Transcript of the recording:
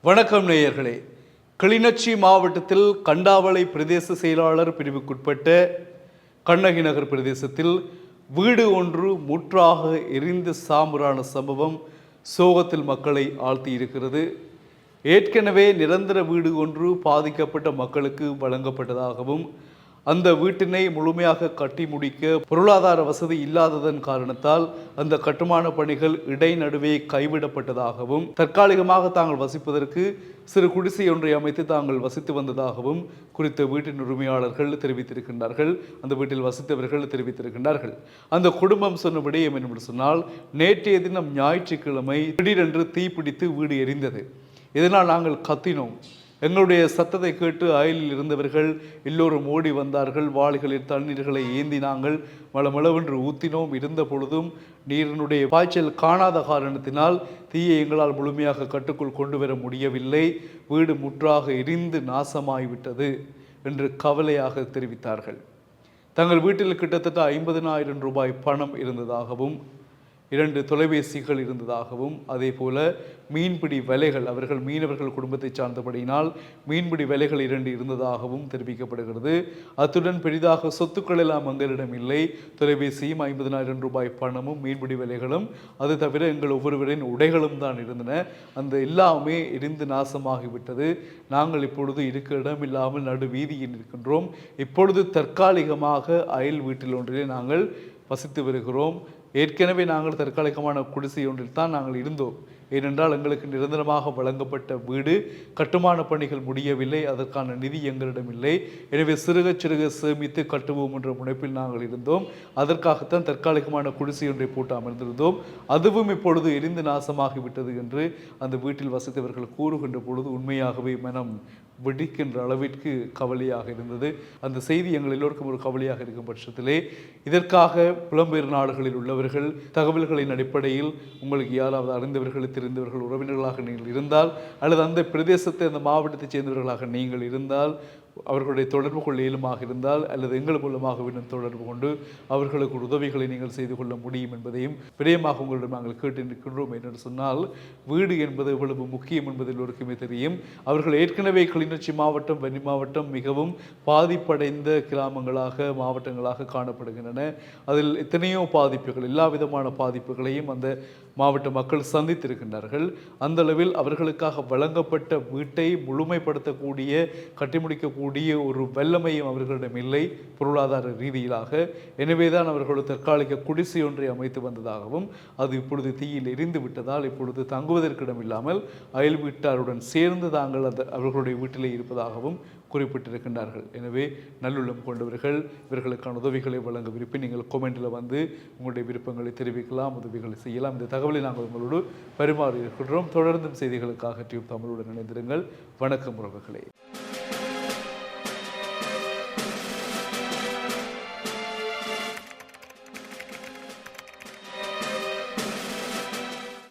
வணக்கம் நேயர்களே. கிளிநொச்சி மாவட்டத்தில் கண்டாவளை பிரதேச செயலாளர் பிரிவுக்குட்பட்ட கண்ணகி நகர் பிரதேசத்தில் வீடு ஒன்று முற்றாக எரிந்து சாம்பலான சம்பவம் சோகத்தில் மக்களை ஆழ்த்தியிருக்கிறது. ஏற்கனவே நிரந்தர வீடு ஒன்று பாதிக்கப்பட்ட மக்களுக்கு வழங்கப்பட்டதாகவும் அந்த வீட்டினை முழுமையாக கட்டி முடிக்க பொருளாதார வசதி இல்லாததன் காரணத்தால் அந்த கட்டுமான பணிகள் இடைநடுவே கைவிடப்பட்டதாகவும் தற்காலிகமாக தாங்கள் வசிப்பதற்கு சிறு குடிசை ஒன்றை அமைத்து தாங்கள் வசித்து வந்ததாகவும் குறித்த வீட்டின் உரிமையாளர்கள் தெரிவித்திருக்கின்றார்கள். அந்த வீட்டில் வசித்தவர்கள் தெரிவித்திருக்கின்றார்கள். அந்த குடும்பம் சொன்ன விடயம் என்று சொன்னால், நேற்றைய தினம் ஞாயிற்றுக்கிழமை திடீரென்று தீப்பிடித்து வீடு எரிந்தது. இதனால் நாங்கள் கத்தினோம். எங்களுடைய சத்தத்தை கேட்டு அயலில் இருந்தவர்கள் எல்லோரும் ஓடி வந்தார்கள். வாளிகளில் தண்ணீர்களை ஏந்தி நாங்கள் மளமளவென்று ஊத்தினோம். இருந்த பொழுதும் நீரினுடைய பாய்ச்சல் காணாத காரணத்தினால் தீயை எங்களால் முழுமையாக கட்டுக்குள் கொண்டு வர முடியவில்லை. வீடு முற்றாக எரிந்து நாசமாகிவிட்டது என்று கவலையாக தெரிவித்தார்கள். தங்கள் வீட்டில் கிட்டத்தட்ட 50,000 ரூபாய் பணம் இருந்ததாகவும் 2 தொலைபேசிகள் இருந்ததாகவும் அதே போல மீன்பிடி வலைகள், அவர்கள் மீனவர்கள் குடும்பத்தை சார்ந்தபடியினால் மீன்பிடி வலைகள் 2 இருந்ததாகவும் தெரிவிக்கப்படுகிறது. அத்துடன் பெரிதாக சொத்துக்கள் எல்லாம் எங்களிடம் இல்லை. தொலைபேசியும் 50,000 ரூபாய் பணமும் மீன்பிடி வலைகளும், அது தவிர எங்கள் ஒவ்வொருவரின் உடைகளும் தான் இருந்தன. அந்த எல்லாமே எரிந்து நாசமாகிவிட்டது. நாங்கள் இப்பொழுது இருக்க இடமில்லாமல் நடு வீதியில் இருக்கின்றோம். இப்பொழுது தற்காலிகமாக அயல் வீட்டில் ஒன்றிலே நாங்கள் வசித்து வருகிறோம். ஏற்கனவே நாங்கள் தற்காலிகமான குடிசை ஒன்றில் தான் நாங்கள் இருந்தோம். ஏனென்றால் எங்களுக்கு நிரந்தரமாக வழங்கப்பட்ட வீடு கட்டுமான பணிகள் முடியவில்லை. அதற்கான நிதி எங்களிடம் இல்லை. எனவே சிறுக சிறுக சேமித்து கட்டுவோம் என்ற முனைப்பில் நாங்கள் இருந்தோம். அதற்காகத்தான் தற்காலிகமான குடிசை ஒன்றை போட்டு அமர்ந்திருந்தோம். அதுவும் இப்பொழுது எரிந்து நாசமாகிவிட்டது என்று அந்த வீட்டில் வசித்தவர்கள் கூறுகின்ற பொழுது உண்மையாகவே மனம் வெடிக்கின்ற அளவிற்கு கவலையாக இருந்தது. அந்த செய்தி எங்கள் எல்லோருக்கும் ஒரு கவலையாக இருக்கும் பட்சத்திலே, இதற்காக புலம்பெயர் நாடுகளில் உள்ளவர்கள் தகவல்களின் அடிப்படையில் உங்களுக்கு யாராவது அறிந்தவர்கள், தெரிந்தவர்கள், உறவினர்களாக நீங்கள் இருந்தால், அல்லது அந்த பிரதேசத்தை அந்த மாவட்டத்தைச் சேர்ந்தவர்களாக நீங்கள் இருந்தால், அவர்களுடைய தொடர்பு கொள்ள இயலுமாக இருந்தால், அல்லது எங்கள் மூலமாக தொடர்பு கொண்டு அவர்களுக்கு உதவிகளை நீங்கள் செய்து கொள்ள முடியும் என்பதையும் பிரியமாக உங்களிடம் நாங்கள் கேட்டு நிற்கின்றோம். என்று சொன்னால், வீடு என்பது எவ்வளவு முக்கியம் என்பது எல்லோருக்குமே தெரியும். அவர்கள் ஏற்கனவே கிளிநொச்சி மாவட்டம், வன்னி மாவட்டம் மிகவும் பாதிப்படைந்த கிராமங்களாக, மாவட்டங்களாக காணப்படுகின்றன. அதில் எத்தனையோ பாதிப்புகள், எல்லா விதமான பாதிப்புகளையும் அந்த மாவட்ட மக்கள் சந்தித்திருக்கின்றார்கள். அந்த அளவில் அவர்களுக்காக வழங்கப்பட்ட வீட்டை முழுமைப்படுத்தக்கூடிய, கட்டி முடிக்கக்கூடிய ஒரு வல்லமையும் அவர்களிடம் இல்லை பொருளாதார ரீதியிலாக. எனவேதான் அவர்கள் தற்காலிக குடிசை ஒன்றை அமைத்து வந்ததாகவும், அது இப்பொழுது தீயில் எரிந்து விட்டதால் இப்பொழுது தங்குவதற்கிடம் இல்லாமல் அயல் வீட்டாருடன் சேர்ந்து தாங்கள் அவர்களுடைய வீட்டிலே இருப்பதாகவும் குறிப்பிட்டிருக்கின்றார்கள். எனவே நல்லுள்ளம் கொண்டவர்கள் இவர்களுக்கான உதவிகளை வழங்க விருப்பி நீங்கள் கொமெண்டில் வந்து உங்களுடைய விருப்பங்களை தெரிவிக்கலாம், உதவிகளை செய்யலாம். இந்த தகவலை நாங்கள் உங்களோடு பரிமாறி இருக்கின்றோம். தொடர்ந்தும் செய்திகளுக்காக டியூப் தமிழுடன் இணைந்திருங்கள். வணக்கம் உறவுகளே.